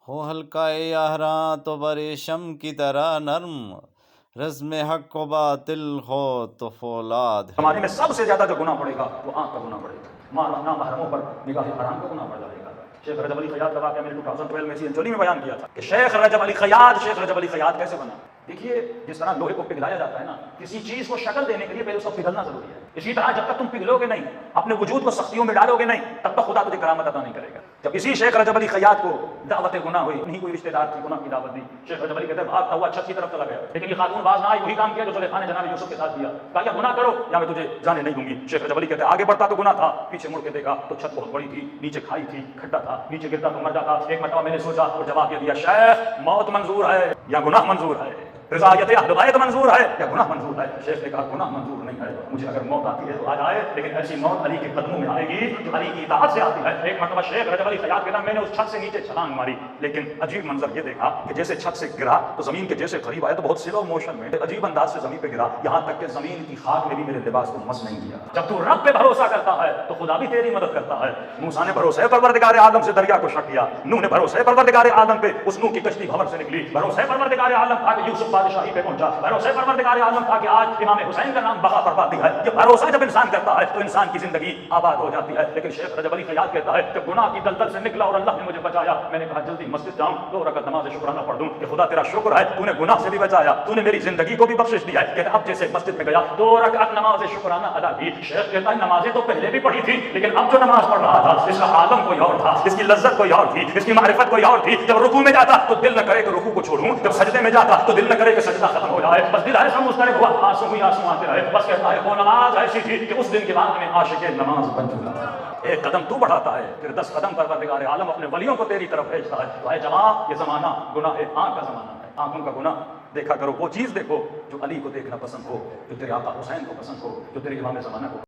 ہو ہلکا یاراں تو بریشم کی طرح نرم، رزم حق و باطل ہو تو فولاد ہے۔ زمانے میں سب سے زیادہ جو گناہ پڑے گا وہ آنکھ کا گناہ پڑے گا، نامحرموں پر نگاہ حرام کا گناہ پڑ جائے گا۔ شیخ رجب علی خیاط کا واقعہ میں نے 2012 میں انجولی میں بیان کیا تھا کہ شیخ رجب علی خیاط کیسے بنا۔ دیکھیے جس طرح لوہے کو پگھلایا جاتا ہے نا، کسی چیز کو شکل دینے کے لیے پہلے اس کو پگھلنا ضروری ہے۔ اسی طرح جب تک تم پگھلو گے نہیں، اپنے وجود کو سختیوں میں ڈالو گے نہیں، تب تک خدا تجھے کرامت عطا نہیں کرے گا۔ جب اسی شیخ رجب علی خیاط کو دعوت گناہ ہوئی، انہیں کوئی رشتہ دار کی گناہ کی دعوت دی، شیخ رجب علی کہتے ہیں بھاگتا ہوا چھت کی طرف چلا گیا، لیکن یہ خاتون باز نہ آئی، وہی کام کیا جو زلیخا نے جناب یوسف کے ساتھ کیا، کہا یا گناہ کرو یا میں تجھے جانے نہیں دوں گی۔ شیخ رجب علی کہتے ہیں آگے بڑھتا تو گناہ تھا، پیچھے مڑ کے دیکھا تو چھت بہت بڑی تھی، نیچے کھائی تھی، کھڈا تھا، نیچے گرتا تو مر جاتا۔ ایک مرتبہ میں نے سوچا اور جواب یہ دیا، شیخ موت منظور ہے یا گناہ منظور ہے، رضایت اہل بیت منظور ہے یا گناہ منظور ہے؟ شیخ نے کہا گناہ منظور نہیں ہے، مجھے اگر موت آتی ہے تو آ جائے، لیکن ایسی موت علی کے قدموں میں آئے گی جو علی کی اطاعت سے آتی ہے۔ ایک مرتبہ شیخ رجب علی خیاط کہتا میں نے اس چھت سے نیچے چھلانگ ماری، لیکن عجیب منظر یہ دیکھا کہ جیسے چھت سے گرا تو زمین کے جیسے قریب آیا تو بہت سلو موشن میں عجیب انداز سے زمین پہ گرا، یہاں تک کہ زمین کی خاک نے بھی میرے لباس کو مس نہیں کیا۔ جب تو رب پہ بھروسہ کرتا ہے تو خدا بھی تیری مدد کرتا ہے۔ موسیٰ نے بھروسے پروردگار عالم سے دریا کو شق کیا، نوح نے بھروسے پروردگار عالم پہ اس نوح کی کشتی بھور سے نکلی، بھروسے پروردگار عالم تھا کہ یوسف بادشاہی پہ پہنچا، بھروسے پروردگار عالم تھا کہ آج امام حسین کا نام بقا پر باقی ہے۔ یہ بھروسہ جب انسان کرتا ہے تو انسان کی زندگی آباد ہو جاتی ہے۔ لیکن شیخ رجب علی خیاط کہتا ہے جب گناہ کی دلدل سے نکلا اور اللہ نے مجھے بچایا، میں نے کہا جلدی مسجد جاؤں 2 رکعت نماز شکرانہ پڑھ دوں کہ خدا تیرا شکر ہے تو نے گناہ سے بھی بچایا، تو نے میری زندگی کو بھی بخشش دیا ہے۔ کہ اب جیسے مسجد میں گیا 2 رکعت نماز شکرانہ ادا کی۔ شیخ کہتا ہے نمازیں تو پہلے بھی پڑھی تھی، لیکن اب جو نماز پڑھ رہا تھا اس کا عالم کوئی اور تھا، اس کی لذت کوئی اور تھی، اس کی معرفت کوئی اور تھی۔ جب رکوع میں جاتا تو دل نہ کرے کہ رکوع کو چھوڑوں، جب سجدے میں جاتا تو دل نہ کرے کہ سجدہ ختم ہو جائے، بس دل ایسا مضطرب ہوا آنسو ہی آنسو آتے رہے۔ بس کہتا ہے وہ نماز ایسی تھی کہ اس دن کے بعد میں عاشق نماز بن چکا تھا۔ ایک قدم تو بڑھاتا ہے پھر 10 قدم پروردگار عالم اپنے ولیوں کو تیری طرف بھیجتا ہے۔ تو اے جوان یہ زمانہ گناہ آنکھ کا زمانہ ہے، آنکھوں کا گناہ دیکھا کرو، وہ چیز دیکھو جو علی کو دیکھنا پسند ہو، جو تیرے آقا حسین کو پسند ہو، جو تیرے امام زمانہ کو